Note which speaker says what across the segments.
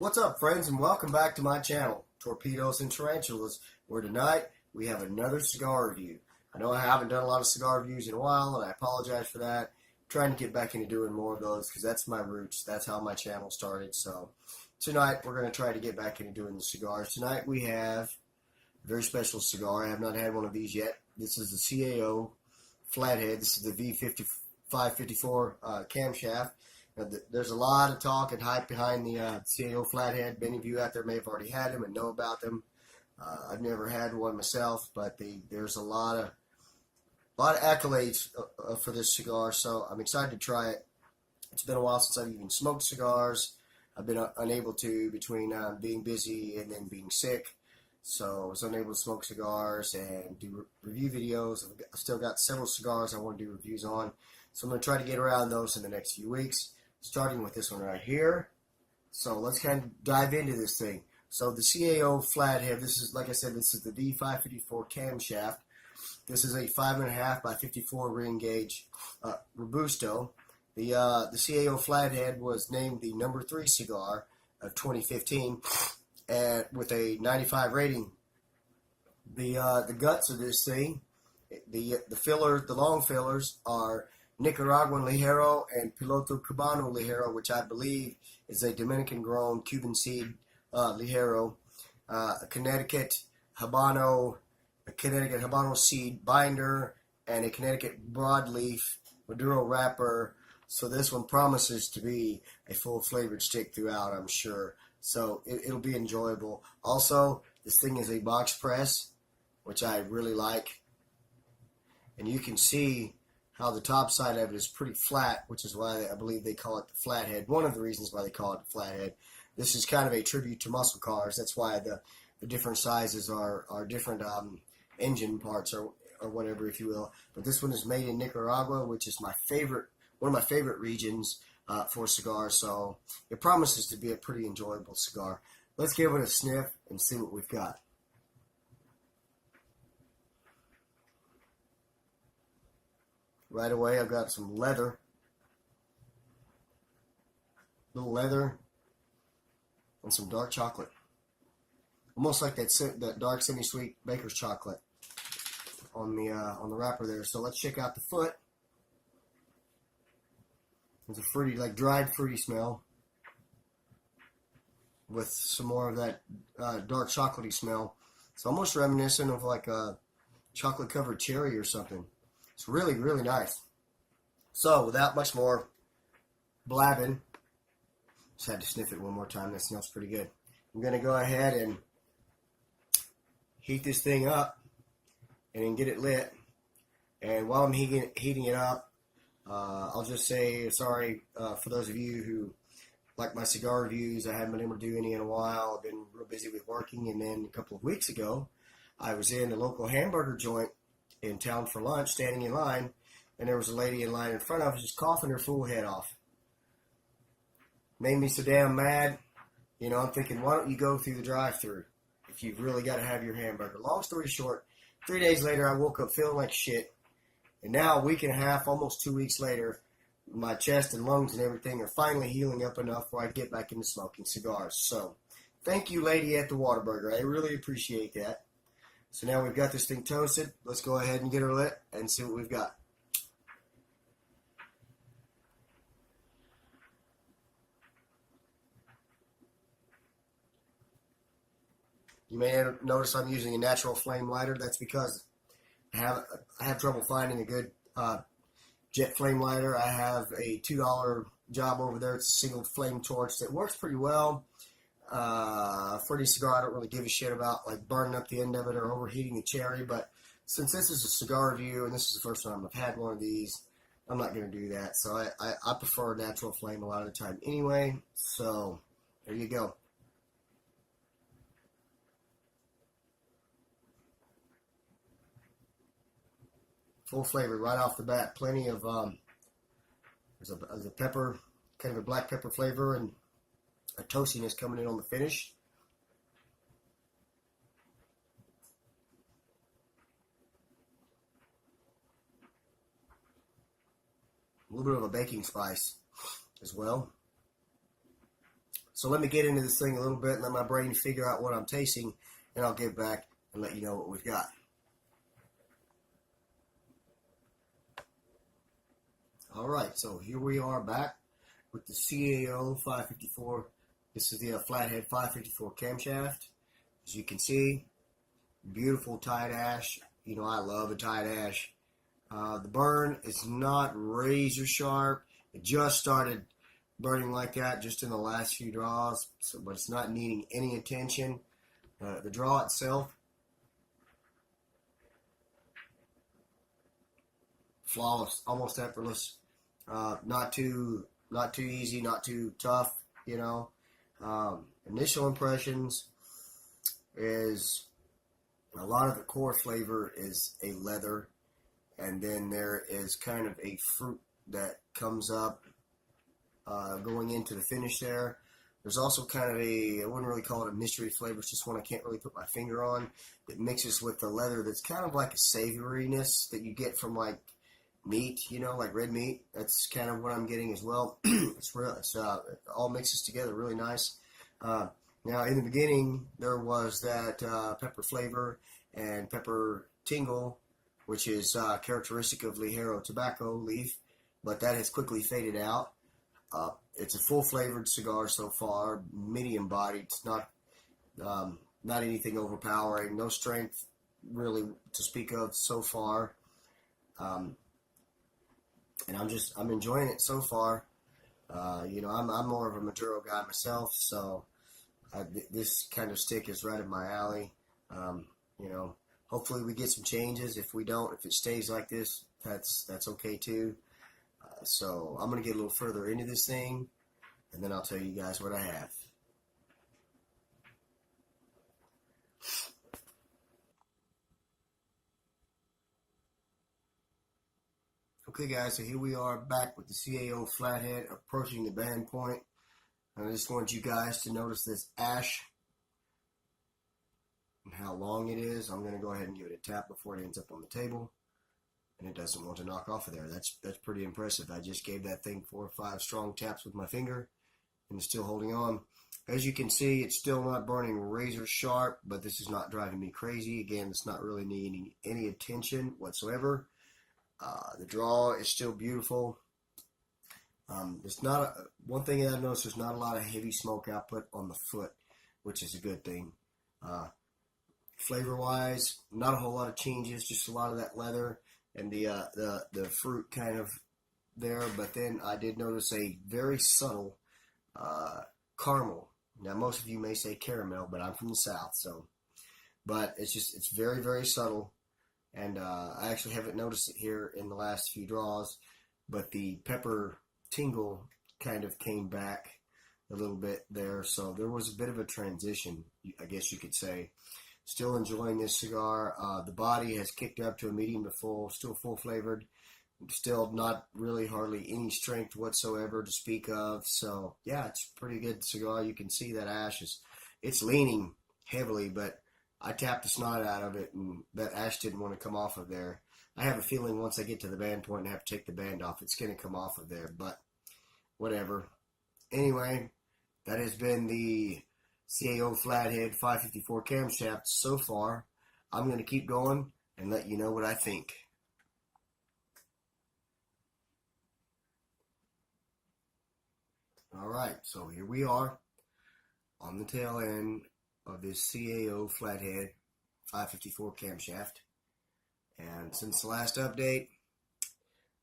Speaker 1: What's up, friends, and welcome back to my channel, Torpedoes and Tarantulas, where tonight we have another cigar review. I know I haven't done a lot of cigar reviews in a while, and I apologize for that. I'm trying to get back into doing more of those because that's my roots. That's how my channel started. So tonight we're going to try to get back into doing the cigars. Tonight we have a very special cigar. I have not had one of these yet. This is the CAO Flathead. This is the V5554 Camshaft. There's a lot of talk and hype behind the CAO Flathead. Many of you out there may have already had them and know about them. I've never had one myself, but there's a lot of accolades for this cigar, so I'm excited to try it. It's been a while since I've even smoked cigars. I've been unable to between being busy and then being sick, so I was unable to smoke cigars and do review videos. I've still got several cigars I want to do reviews on, so I'm going to try to get around those in the next few weeks. Starting with this one right here. So let's kind of dive into this thing. So the CAO Flathead, this is, like I said, this is the V554 Camshaft. This is a 5.5 by 54 ring gauge Robusto. The CAO Flathead was named the number 3 cigar of 2015 and with a 95 rating. The guts of this thing, the long fillers are Nicaraguan Ligero and Piloto Cubano Ligero, which I believe is a Dominican-grown Cuban seed Ligero, a Connecticut Habano seed binder, and a Connecticut broadleaf Maduro wrapper. So this one promises to be a full flavored stick throughout, I'm sure. So it'll be enjoyable. Also, this thing is a box press, which I really like, and you can see how the top side of it is pretty flat, which is why I believe they call it the Flathead. One of the reasons why they call it the Flathead. This is kind of a tribute to muscle cars. That's why the different sizes are different engine parts or whatever, if you will. But this one is made in Nicaragua, which is one of my favorite regions for cigars. So it promises to be a pretty enjoyable cigar. Let's give it a sniff and see what we've got. Right away, I've got some leather, little leather, and some dark chocolate, almost like that dark semi-sweet baker's chocolate on the wrapper there. So let's check out the foot. There's a fruity, like dried fruity smell, with some more of that dark chocolatey smell. It's almost reminiscent of like a chocolate-covered cherry or something. It's really, really nice. So, without much more blabbing, just had to sniff it one more time. That smells pretty good. I'm going to go ahead and heat this thing up and then get it lit. And while I'm heating it up, I'll just say sorry for those of you who like my cigar reviews. I haven't been able to do any in a while. I've been real busy with working. And then a couple of weeks ago, I was in a local hamburger joint in town for lunch, standing in line, and there was a lady in line in front of us just coughing her full head off. Made me so damn mad. You know, I'm thinking, why don't you go through the drive-thru if you've really got to have your hamburger? Long story short, 3 days later, I woke up feeling like shit, and now a week and a half, almost 2 weeks later, my chest and lungs and everything are finally healing up enough where I get back into smoking cigars. So, thank you, lady at the Whataburger. I really appreciate that. So now we've got this thing toasted. Let's go ahead and get her lit and see what we've got. You may notice I'm using a natural flame lighter. That's because I have trouble finding a good jet flame lighter. I have a $2 job over there. It's a single flame torch that works pretty well. For any cigar, I don't really give a shit about like burning up the end of it or overheating the cherry, but since this is a cigar review and this is the first time I've had one of these, I'm not going to do that. So I prefer a natural flame a lot of the time anyway. So there you go. Full flavor right off the bat. Plenty of there's a pepper, kind of a black pepper flavor, and a toastiness coming in on the finish. A little bit of a baking spice as well. So let me get into this thing a little bit and let my brain figure out what I'm tasting, and I'll get back and let you know what we've got. Alright, so here we are back with the CAO 554. This is the Flathead 554 Camshaft. As you can see, beautiful tight ash. You know, I love a tight ash. The burn is not razor sharp. It just started burning like that just in the last few draws, so, but it's not needing any attention. The draw itself, flawless, almost effortless. Not too easy, not too tough. You know, initial impressions is a lot of the core flavor is a leather, and then there is kind of a fruit that comes up going into the finish there. There's also kind of I wouldn't really call it a mystery flavor, it's just one I can't really put my finger on. It mixes with the leather that's kind of like a savoriness that you get from like meat, you know, like red meat. That's kind of what I'm getting as well. It's it all mixes together really nice. Now, in the beginning, there was that pepper flavor and pepper tingle, which is characteristic of Ligero tobacco leaf, but that has quickly faded out. It's a full-flavored cigar so far, medium-bodied. It's not anything overpowering, no strength really to speak of so far. And I'm enjoying it so far. You know, I'm more of a Maduro guy myself, so this kind of stick is right in my alley. You know, hopefully we get some changes. If we don't, if it stays like this, that's okay too. So I'm going to get a little further into this thing, and then I'll tell you guys what I have. Okay guys, so here we are back with the CAO Flathead, approaching the band point. And I just want you guys to notice this ash and how long it is. I'm going to go ahead and give it a tap before it ends up on the table. And it doesn't want to knock off of there. That's pretty impressive. I just gave that thing 4 or 5 strong taps with my finger, and it's still holding on. As you can see, it's still not burning razor sharp, but this is not driving me crazy. Again, it's not really needing any attention whatsoever. The draw is still beautiful. There's not one thing that I've noticed. There's not a lot of heavy smoke output on the foot, which is a good thing. Flavor-wise, not a whole lot of changes. Just a lot of that leather and the fruit kind of there, but then I did notice a very subtle caramel. Now most of you may say caramel, but I'm from the South, so but it's very, very subtle, and I actually haven't noticed it here in the last few draws, but the pepper tingle kind of came back a little bit there, so there was a bit of a transition, I guess you could say. Still enjoying this cigar. The body has kicked up to a medium to full, still full flavored. Still not really hardly any strength whatsoever to speak of. So yeah, it's a pretty good cigar. You can see that ash it's leaning heavily, but I tapped the snot out of it, and that ash didn't want to come off of there. I have a feeling once I get to the band point and have to take the band off, it's going to come off of there, but whatever. Anyway, that has been the CAO Flathead 554 Camshaft so far. I'm going to keep going and let you know what I think. Alright, so here we are on the tail end of this CAO Flathead 554 Camshaft. And since the last update,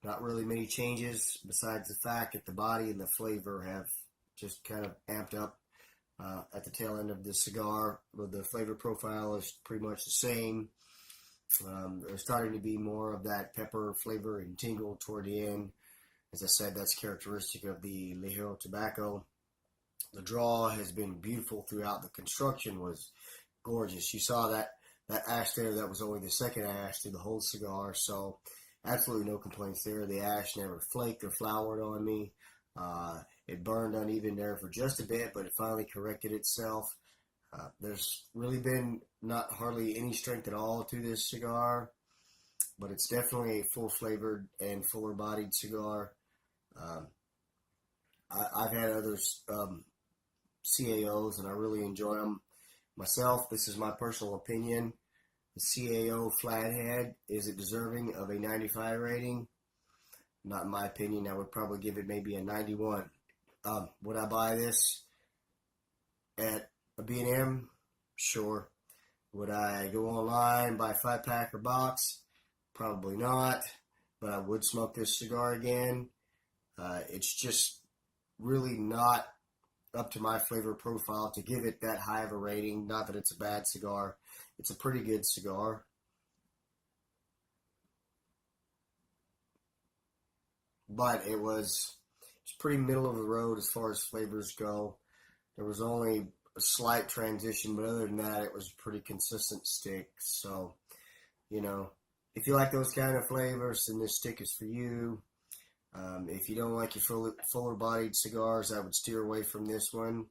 Speaker 1: not really many changes besides the fact that the body and the flavor have just kind of amped up. At the tail end of the cigar, the flavor profile is pretty much the same. There's starting to be more of that pepper flavor and tingle toward the end. As I said, that's characteristic of the Ligero tobacco. The draw has been beautiful throughout. The construction was gorgeous. You saw that ash there. That was only the second ash through the whole cigar, so absolutely no complaints there. The ash never flaked or flowered on me. It burned uneven there for just a bit, but it finally corrected itself. There's really been not hardly any strength at all to this cigar, but it's definitely a full-flavored and fuller-bodied cigar. I've had others CAOs, and I really enjoy them myself. This is my personal opinion. The CAO Flathead, is it deserving of a 95 rating? Not in my opinion. I would probably give it maybe a 91. Would I buy this at a B&M? Sure. Would I go online, buy a 5-pack or box? Probably not. But I would smoke this cigar again. It's just really not up to my flavor profile to give it that high of a rating. Not that it's a bad cigar. It's a pretty good cigar. But it's pretty middle of the road as far as flavors go. There was only a slight transition, but other than that, it was a pretty consistent stick. So, if you like those kind of flavors, then this stick is for you. If you don't like your fuller-bodied cigars, I would steer away from this one.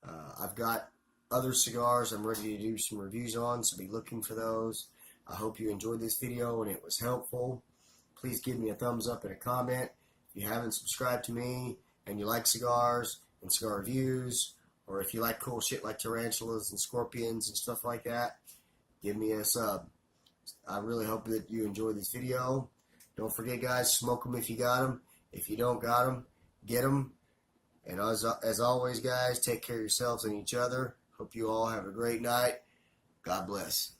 Speaker 1: I've got other cigars I'm ready to do some reviews on, so be looking for those. I hope you enjoyed this video and it was helpful. Please give me a thumbs up and a comment. If you haven't subscribed to me and you like cigars and cigar reviews, or if you like cool shit like tarantulas and scorpions and stuff like that, give me a sub. I really hope that you enjoyed this video. Don't forget, guys, smoke them if you got them. If you don't got them, get them. And as always, guys, take care of yourselves and each other. Hope you all have a great night. God bless.